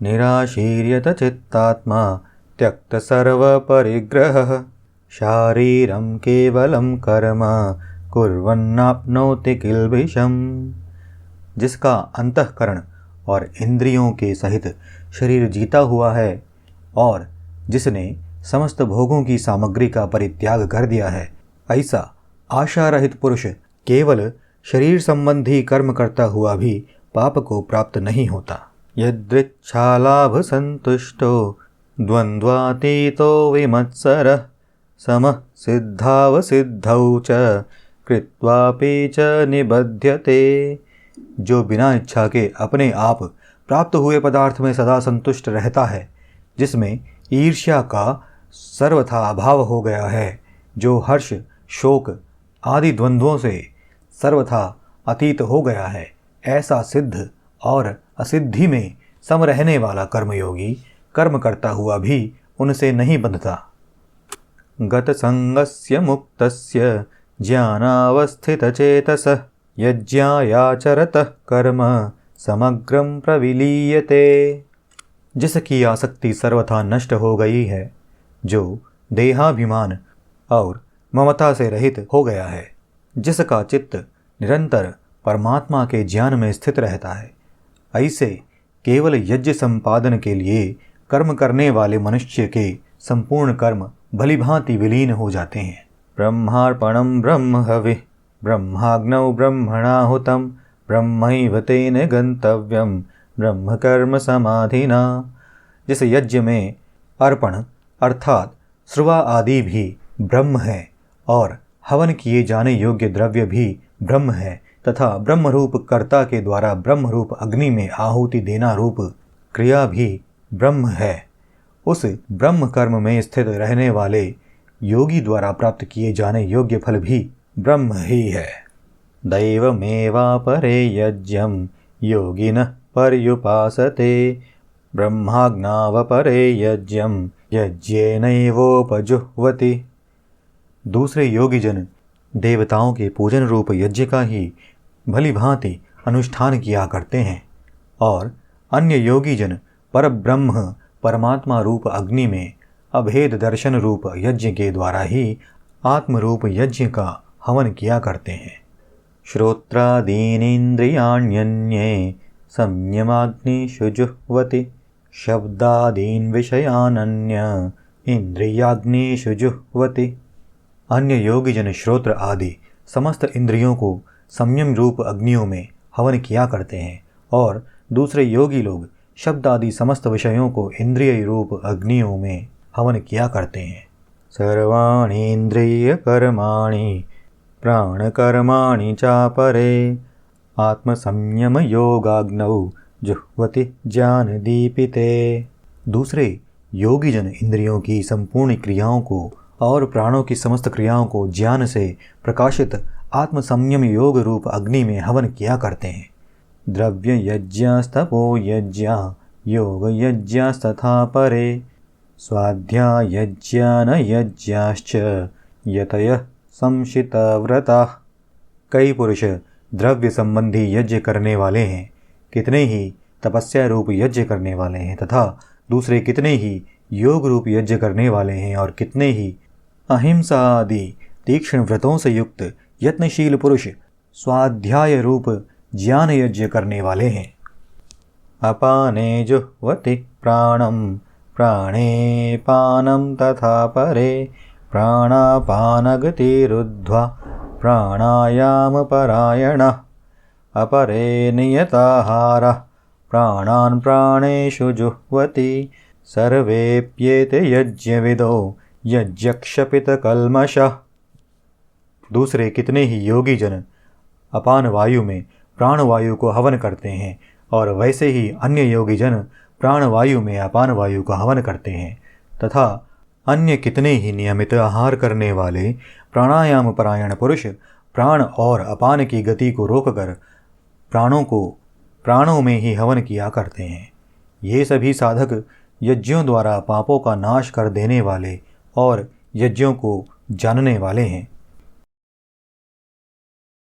निराशीर्यत चित्तात्मा त्यक्त सर्व परिग्रह शारीरं केवलं कर्म कुर्वन्नाप्नोति किल्बिषम्। जिसका अंतःकरण और इंद्रियों के सहित शरीर जीता हुआ है और जिसने समस्त भोगों की सामग्री का परित्याग कर दिया है, ऐसा आशा रहित पुरुष केवल शरीर संबंधी कर्म करता हुआ भी पाप को प्राप्त नहीं होता। यदृच्छालाभ संतुष्टो द्वंद्वातीतो विमत्सरः समः सिद्धावसिद्धौ च कृत्वापि च निबध्यते। जो बिना इच्छा के अपने आप प्राप्त हुए पदार्थ में सदा संतुष्ट रहता है, जिसमें ईर्ष्या का सर्वथा अभाव हो गया है, जो हर्ष शोक आदि द्वंद्वों से सर्वथा अतीत हो गया है, ऐसा सिद्ध और असिद्धि में सम रहने वाला कर्मयोगी कर्म करता हुआ भी उनसे नहीं बंधता। गत संगस्य मुक्तस्य ज्ञानावस्थितचेतसः यज्ञायाचरतः कर्म समग्रं प्रविलीयते। जिसकी आसक्ति सर्वथा नष्ट हो गई है, जो देहाभिमान और ममता से रहित हो गया है, जिसका चित्त निरंतर परमात्मा के ज्ञान में स्थित रहता है, ऐसे केवल यज्ञ संपादन के लिए कर्म करने वाले मनुष्य के संपूर्ण कर्म भलीभांति विलीन हो जाते हैं। ब्रह्मार्पणं ब्रह्म हविः ब्रह्माग्नौ ब्रह्मणाहुतं ब्रह्मैव तेन गंतव्यं ब्रह्म कर्म समाधिना। जिस यज्ञ में अर्पण अर्थात श्रुवा आदि भी ब्रह्म है और हवन किए जाने योग्य द्रव्य भी ब्रह्म है तथा ब्रह्म रूप कर्ता के द्वारा ब्रह्म रूप अग्नि में आहुति देना रूप क्रिया भी ब्रह्म है, उस ब्रह्म कर्म में स्थित रहने वाले योगी द्वारा प्राप्त किए जाने योग्य फल भी ब्रह्म ही है। दैवमेवापरे यज्ञं योगिनः पर्युपासते ब्रह्माज्ञावपरे यज्ञं यज्ञेनैवोपजुह्वति। दूसरे योगी जन देवताओं के पूजन रूप यज्ञ का ही भली भांति अनुष्ठान किया करते हैं और अन्य योगी जन परब्रह्म परमात्मा रूप अग्नि में अभेद दर्शन रूप यज्ञ के द्वारा ही आत्म रूप यज्ञ का हवन किया करते हैं। श्रोत्रादीनीन्द्रियाण्यन्ये संयमाग्निषु जुह्वति शब्दादीन् विषयानन्य इंद्रियाग्निषु जुह्वति। अन्य योगी जन श्रोत्र आदि समस्त इंद्रियों को संयम रूप अग्नियों में हवन किया करते हैं और दूसरे योगी लोग शब्द आदि समस्त विषयों को इंद्रिय रूप अग्नियों में हवन किया करते हैं। सर्वाणि इंद्रिय कर्माणि प्राणकर्माणि चापरे आत्मसंयम योगाग्नौ जुह्वति ज्ञान दीपिते। दूसरे योगी जन इंद्रियों की संपूर्ण क्रियाओं को और प्राणों की समस्त क्रियाओं को ज्ञान से प्रकाशित आत्म संयम योग रूप अग्नि में हवन किया करते हैं। द्रव्य यज्ञस्तपो यज्ञा योग यज्ञस्तथा परे स्वाध्याय यज्ञान यज्ञाश्च यतयः संशितव्रताः। कई पुरुष द्रव्य संबंधी यज्ञ करने वाले हैं, कितने ही तपस्या रूप यज्ञ करने वाले हैं तथा दूसरे कितने ही योग रूप यज्ञ करने वाले हैं और कितने ही अहिंसा आदि तीक्ष्ण व्रतों से युक्त यत्नशील पुरुष स्वाध्याय रूप ज्ञान यज्ञ करने वाले हैं। अपाने जुह्वति प्राणं प्राणे पानं तथा परे प्राणापानगतिरुद्ध्वा प्राणायाम परायणः अपरे नियताहारः प्राणान् प्राणेषु जुह्वति सर्वेप्येते यज्ञविदो यज्ञक्षपितकल्मषः। दूसरे कितने ही योगी जन अपान वायु में प्राणवायु को हवन करते हैं और वैसे ही अन्य योगी जन प्राणवायु में अपान वायु का हवन करते हैं तथा अन्य कितने ही नियमित आहार करने वाले प्राणायाम परायण पुरुष प्राण और अपान की गति को रोककर प्राणों में ही हवन किया करते हैं। ये सभी साधक यज्ञों द्वारा पापों का नाश कर देने वाले और यज्ञों को जानने वाले हैं।